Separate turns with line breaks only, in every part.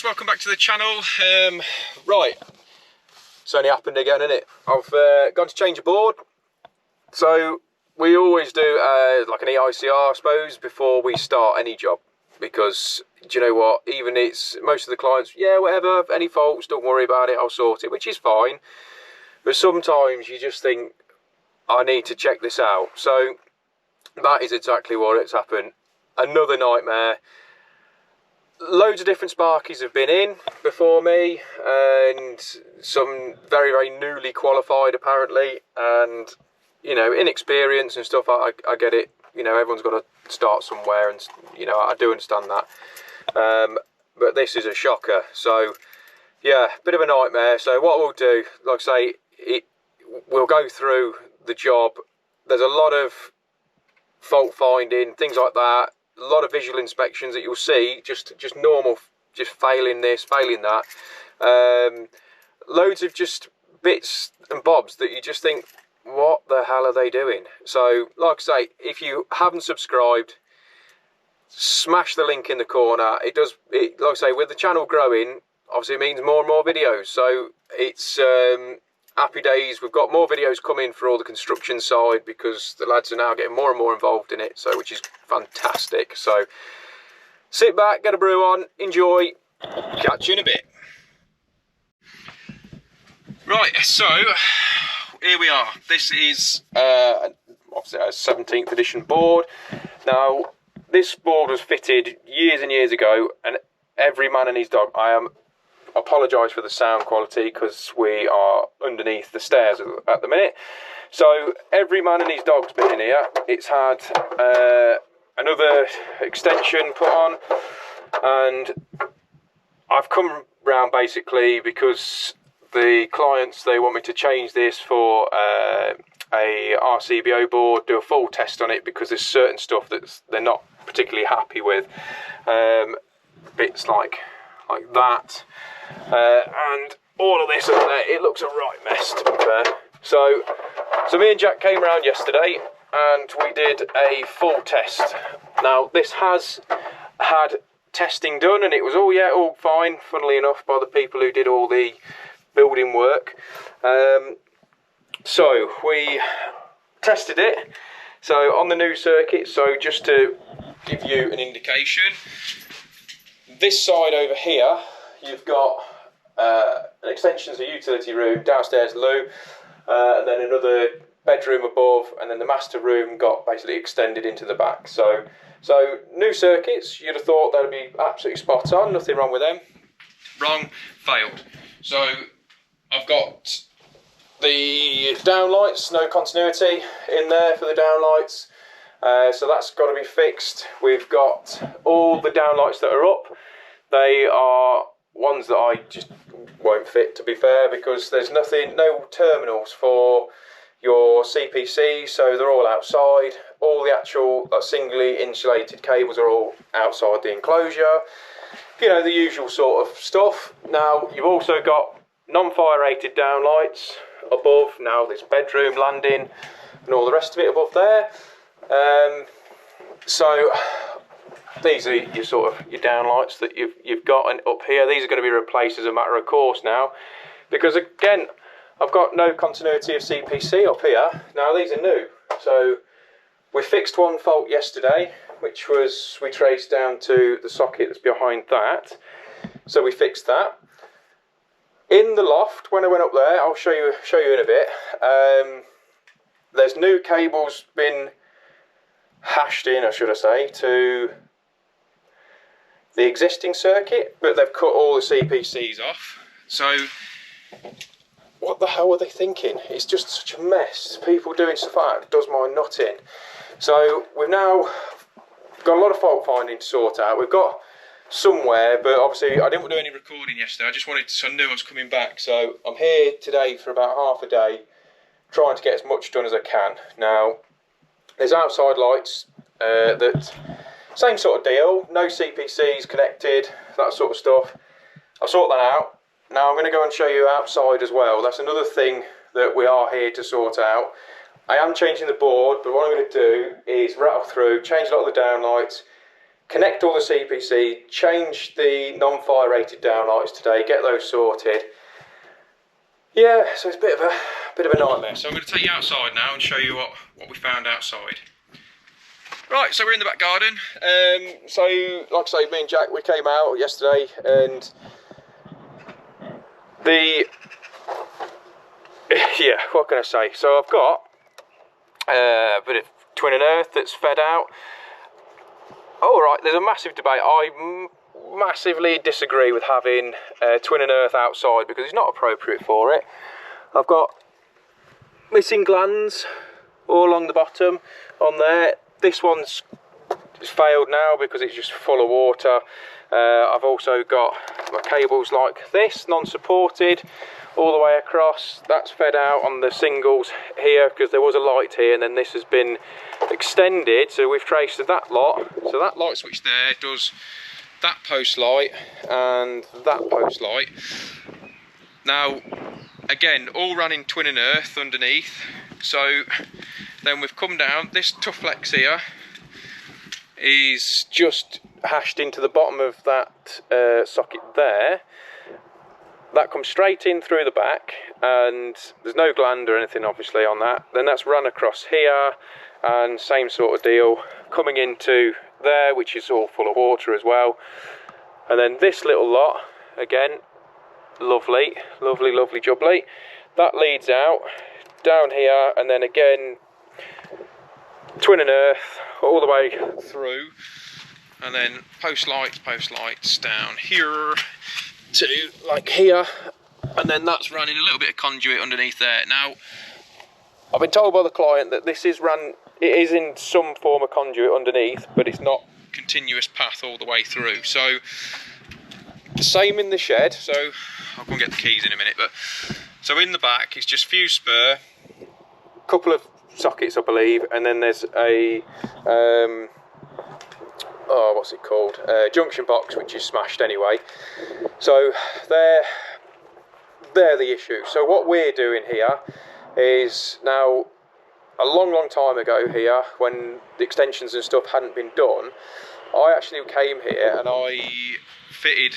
welcome back to the channel. Right, it's only happened again, isn't it? I've gone to change a board. So we always do like an EICR, I suppose, before we start any job, because do you know what, even it's most of the clients, yeah, whatever, any faults, don't worry about it, I'll sort it, which is fine. But sometimes you just think, I need to check this out. So that is exactly what it's happened. Another nightmare. Loads of different sparkies have been in before me, and some very, very newly qualified apparently, and you know, inexperience and stuff. I get it, you know, everyone's got to start somewhere, and you know, I do understand that, but this is a shocker. So yeah, bit of a nightmare. So what we'll do, like I say, we'll go through the job. There's a lot of fault finding, things like that, a lot of visual inspections that you'll see, just normal, just failing this, failing that, loads of just bits and bobs that you just think, what the hell are they doing? So like I say, if you haven't subscribed, smash the link in the corner. Like I say, with the channel growing, obviously it means more and more videos, so it's happy days. We've got more videos coming for all the construction side, because the lads are now getting more and more involved in it, so which is fantastic. So sit back, get a brew on, enjoy, catch you in a bit. Right, so here we are. This is obviously a 17th edition board. Now this board was fitted years and years ago, and every man and his dog, I apologise for the sound quality because we are underneath the stairs at the minute. So every man and his dog's been in here. It's had another extension put on, and I've come round basically because the clients, they want me to change this for a RCBO board, do a full test on it, because there's certain stuff that they're not particularly happy with, bits like that. And all of this up there, it looks a right mess, to be fair. So me and Jack came around yesterday and we did a full test. Now this has had testing done, and it was all fine, funnily enough, by the people who did all the building work. So we tested it, so on the new circuit. So just to give you an indication, this side over here, you've got an extension to the utility room, downstairs loo, and then another bedroom above, and then the master room got basically extended into the back. So new circuits, you'd have thought they'd be absolutely spot on, nothing wrong with them. Wrong, failed. So I've got the downlights, no continuity in there for the downlights. So that's got to be fixed. We've got all the downlights that are up. They are ones that I just won't fit, to be fair, because there's no terminals for your CPC, so they're all outside. All the actual singly insulated cables are all outside the enclosure. You know, the usual sort of stuff. Now, you've also got non-fire rated downlights above, now this bedroom, landing, and all the rest of it above there. So these are your sort of your downlights that you've got, and up here these are going to be replaced as a matter of course now, because again I've got no continuity of CPC up here. Now these are new, so we fixed one fault yesterday, which was we traced down to the socket that's behind that. So we fixed that. In the loft, when I went up there, I'll show you in a bit, there's new cables been hashed in, or should I say, to the existing circuit, but they've cut all the CPCs off. So what the hell were they thinking? It's just such a mess. People doing stuff like that does my nut in. So we've now got a lot of fault finding to sort out. We've got somewhere, but obviously I didn't do any recording yesterday. I just wanted to, so I knew I was coming back. So I'm here today for about half a day, trying to get as much done as I can. Now there's outside lights that same sort of deal, no CPCs connected, that sort of stuff. I'll sort that out. Now I'm going to go and show you outside as well. That's another thing that we are here to sort out. I am changing the board, but what I'm going to do is rattle through, change a lot of the downlights, connect all the CPC, change the non-fire rated downlights today, get those sorted. Yeah, so it's a bit of a nightmare. So I'm going to take you outside now and show you what we found outside. Right, so we're in the back garden. So like I say, me and Jack, we came out yesterday, and yeah, what can I say? So I've got a bit of twin and earth that's fed out. All right, there's a massive debate. I massively disagree with having twin and earth outside because it's not appropriate for it. I've got missing glands all along the bottom on there. This one's failed now because it's just full of water. I've also got my cables like this, non-supported, all the way across. That's fed out on the singles here because there was a light here, and then this has been extended, so we've traced that lot. So that light switch there does that post light and that post light. Now again, all running twin and earth underneath. So then we've come down, this tough flex here is just hashed into the bottom of that socket there. That comes straight in through the back, and there's no gland or anything obviously on that. Then that's run across here, and same sort of deal coming into there, which is all full of water as well. And then this little lot, again, lovely jubbly. That leads out down here, and then again twin and earth all the way through, and then post lights down here to like here, and then that's running a little bit of conduit underneath there. Now I've been told by the client that this is it is in some form of conduit underneath, but it's not continuous path all the way through. So same in the shed, so I'll go and get the keys in a minute. But so in the back it's just fuse spur, couple of sockets I believe, and then there's a what's it called, junction box, which is smashed anyway. So they're the issue. So what we're doing here is, now a long time ago here, when the extensions and stuff hadn't been done, I actually came here and I fitted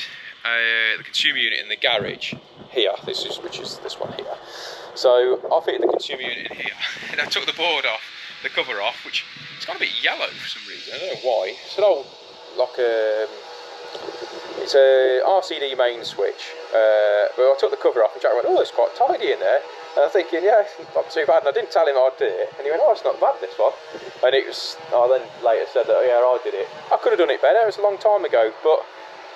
the consumer unit in the garage here, which is this one here. So I fitted the consumer unit in here, and I took the board off, the cover off, which it's got a bit yellow for some reason, I don't know why. It's an old, it's a RCD main switch, but I took the cover off and Jack went, oh, it's quite tidy in there. And I'm thinking, yeah, it's not too bad, and I didn't tell him I did it, and he went, oh, it's not bad, this one. And it was, I then later said that, oh, yeah, I did it. I could have done it better, it was a long time ago, but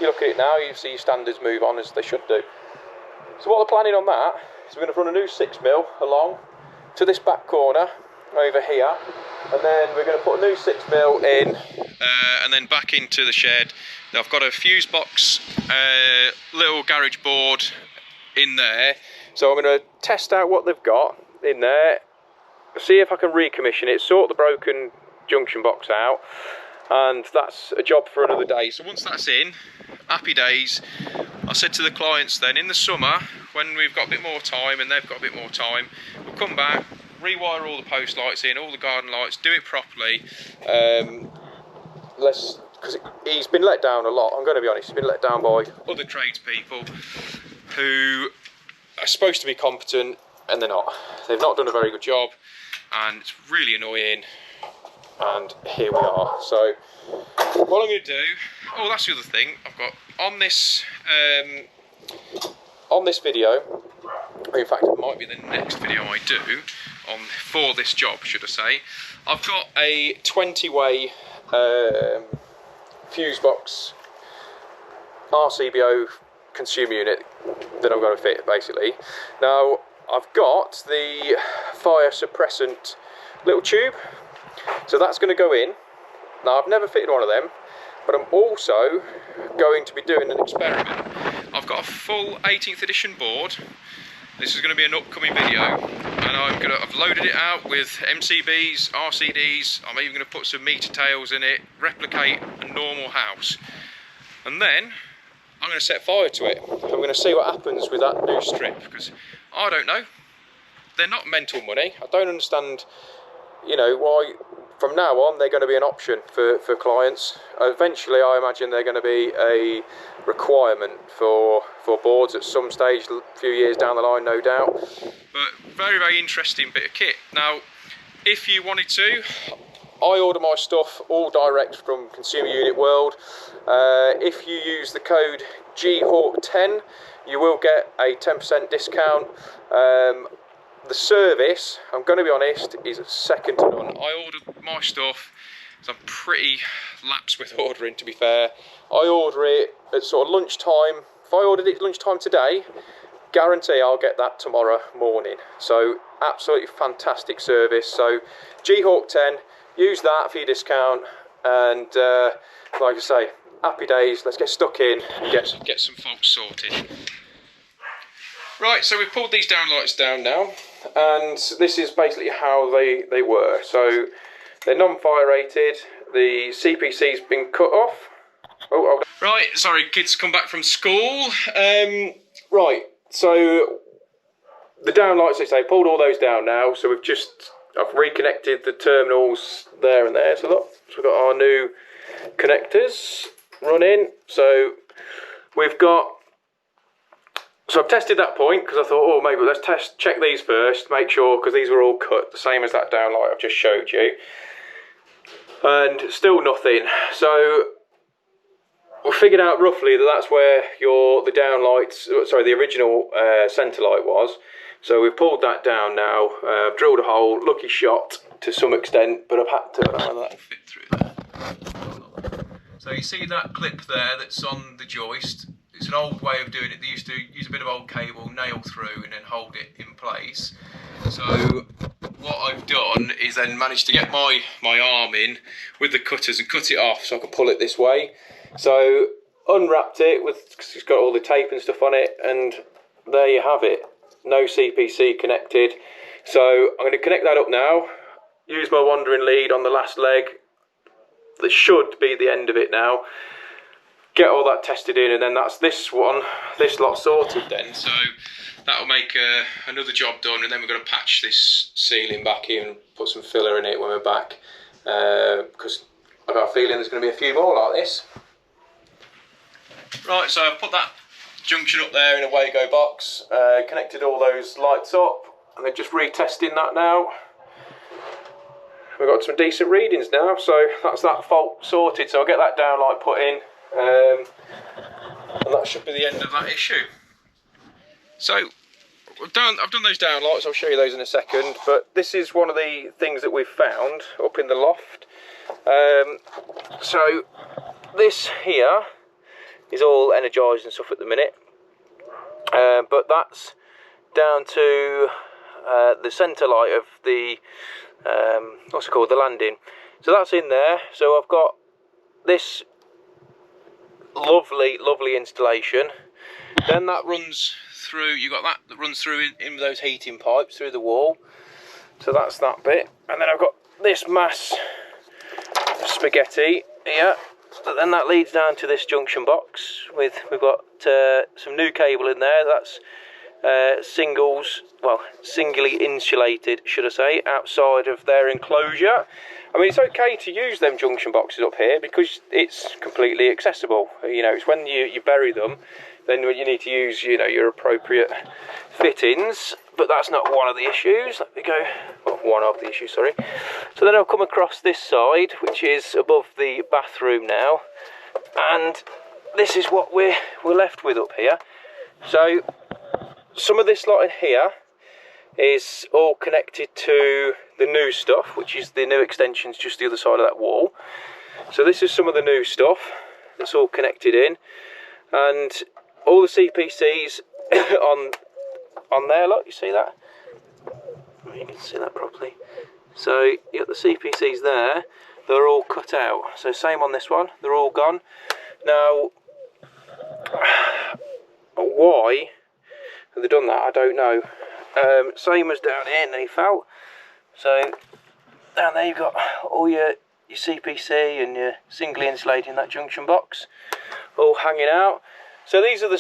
you look at it now, you see your standards move on as they should do. So what we're planning on that is we're going to run a new 6mm along to this back corner over here, and then we're going to put a new 6mm in, and then back into the shed. Now I've got a fuse box, little garage board in there, so I'm going to test out what they've got in there, see if I can recommission it, sort the broken junction box out, and that's a job for another day. So once that's in, happy days. I said to the clients then, in the summer, when we've got a bit more time and they've got a bit more time, we'll come back, rewire all the post lights in, all the garden lights, do it properly. Because he's been let down a lot, I'm going to be honest, he's been let down by other tradespeople who are supposed to be competent, and they're not. They've not done a very good job, and it's really annoying, and here we are. So what I'm going to do, oh, that's the other thing I've got on this video, or in fact it might be the next video I do for this job, should I say. I've got a 20-way fuse box RCBO consumer unit that I'm going to fit basically. Now I've got the fire suppressant little tube, so that's going to go in. Now I've never fitted one of them, but I'm also going to be doing an experiment. I've got a full 18th edition board. This is going to be an upcoming video, and I've loaded it out with MCBs, RCDs. I'm even going to put some meter tails in it, replicate a normal house, and then I'm going to set fire to it. I'm going to see what happens with that new strip, because I don't know. They're not mental money. I don't understand, you know, why from now on, they're going to be an option for clients. Eventually, I imagine they're going to be a requirement for boards at some stage, a few years down the line, no doubt. But very, very interesting bit of kit. Now, if you wanted to, I order my stuff all direct from Consumer Unit World. If you use the code GHAWK10, you will get a 10% discount. The service, I'm going to be honest, is second to none. I ordered my stuff, so I'm pretty lax with ordering, to be fair. I order it at sort of lunchtime. If I ordered it at lunchtime today, guarantee I'll get that tomorrow morning. So absolutely fantastic service. So GHAWK10, use that for your discount, and like I say, happy days. Let's get stuck in and get some faults sorted. Right, so we've pulled these downlights down now, and this is basically how they were. So they're non-fire rated, the CPC's been cut off. Oh. Right, sorry, kids come back from school. Right, so the downlights, they say, pulled all those down now, so I've reconnected the terminals there and there. So look, so we've got our new connectors running. So I've tested that point because I thought, oh, maybe let's check these first, make sure, because these were all cut, the same as that downlight I've just showed you. And still nothing. So we figured out roughly that that's where the original centre light was. So we've pulled that down now. I've drilled a hole, lucky shot to some extent, but I've had to. That'll fit through there. So you see that clip there that's on the joist. It's an old way of doing it. They used to use a bit of old cable, nail through, and then hold it in place. So what I've done is then managed to get my arm in with the cutters and cut it off so I can pull it this way. So unwrapped it because it's got all the tape and stuff on it, and there you have it. No CPC connected. So I'm going to connect that up now. Use my wandering lead on the last leg. That should be the end of it now. Get all that tested in, and then that's this lot sorted then. So that'll make another job done, and then we're going to patch this ceiling back in and put some filler in it when we're back, because I've got a feeling there's going to be a few more like this. Right, so I've put that junction up there in a Wago box, connected all those lights up, and they're just retesting that now. We've got some decent readings now, so that's that fault sorted. So I'll get that downlight put in. And that should be the end of that issue. So I've done those downlights. I'll show you those in a second, but this is one of the things that we've found up in the loft. So this here is all energised and stuff at the minute, but that's down to the centre light of the what's it called, the landing. So that's in there. So I've got this lovely installation. Then that runs through, you got that runs through in those heating pipes through the wall. So that's that bit. And then I've got this mass of spaghetti here. So then that leads down to this junction box we've got some new cable in there. That's singly insulated, should I say, outside of their enclosure. I mean, it's okay to use them junction boxes up here because it's completely accessible. You know, it's when you bury them, then you need to use, you know, your appropriate fittings. But that's not one of the issues. Let me go, well, one of the issues, sorry. So then I'll come across this side, which is above the bathroom now, and this is what we're left with up here. So some of this lot in here is all connected to the new stuff, which is the new extensions just the other side of that wall. So this is some of the new stuff that's all connected in, and all the CPCs on there, look, you see that? You can see that properly. So you got the CPCs there, they're all cut out. So same on this one, they're all gone. Now, why have they done that? I don't know. Same as down here, knee felt. So down there you've got all your CPC and your singly insulating that junction box all hanging out. So these are the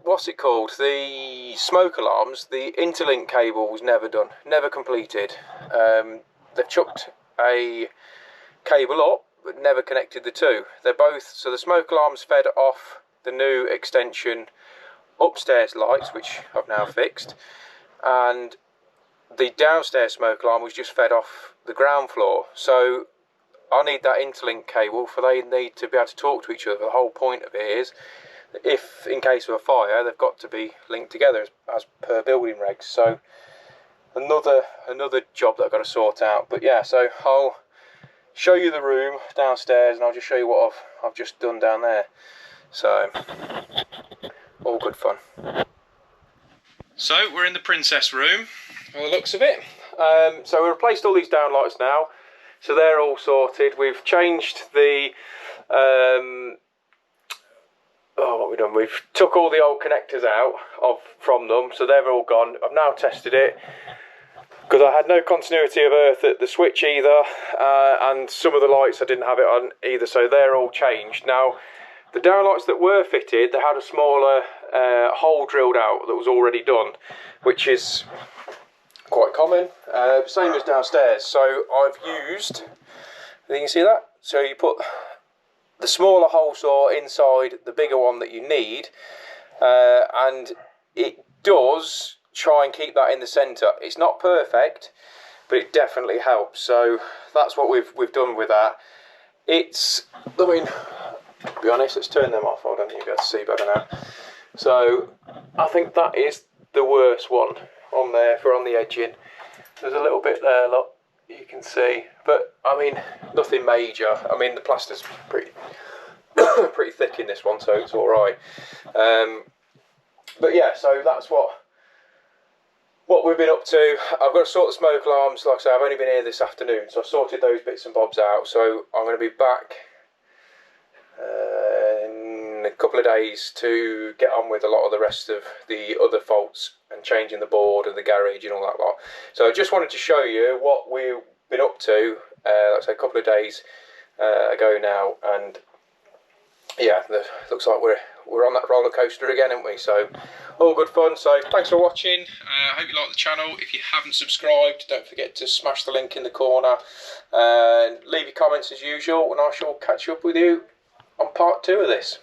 what's it called? The smoke alarms. The interlink cable was never done, never completed. They've chucked a cable up, but never connected the two. They're both, so the smoke alarms fed off the new extension upstairs lights, which I've now fixed, and the downstairs smoke alarm was just fed off the ground floor. So I need that interlink cable, for they need to be able to talk to each other. The whole point of it is, if in case of a fire, they've got to be linked together as per building regs. So another job that I've got to sort out. But yeah, so I'll show you the room downstairs, and I'll just show you what I've just done down there. So all good fun. So we're in the princess room by the looks of it. So we replaced all these downlights now, so they're all sorted. We've changed the what we've done, we've took all the old connectors out from them, so they're all gone. I've now tested it, because I had no continuity of earth at the switch either, and some of the lights I didn't have it on either, so they're all changed. Now, the downlights that were fitted, they had a smaller hole drilled out that was already done, which is quite common, same as downstairs. So I've used, you can see that, so you put the smaller hole saw inside the bigger one that you need, and it does try and keep that in the centre. It's not perfect, but it definitely helps. So that's what we've done with that. It's, I mean, to be honest, let's turn them off. I don't think you'll be able to see better now. So I think that is the worst one on there for on the edging. There's a little bit there, look, you can see, but I mean, nothing major. I mean, the plaster's pretty pretty thick in this one, so it's all right. But yeah, so that's what we've been up to. I've got to sort the smoke alarms. Like I say, I've only been here this afternoon, so I've sorted those bits and bobs out. So I'm going to be back in a couple of days to get on with a lot of the rest of the other faults and changing the board and the garage and all that lot. So I just wanted to show you what we've been up to, like I say, a couple of days ago now, and yeah, looks like we're on that roller coaster again, aren't we? So all good fun. So thanks for watching. I hope you like the channel. If you haven't subscribed, don't forget to smash the link in the corner and leave your comments as usual, and I shall catch up with you on part 2 of this.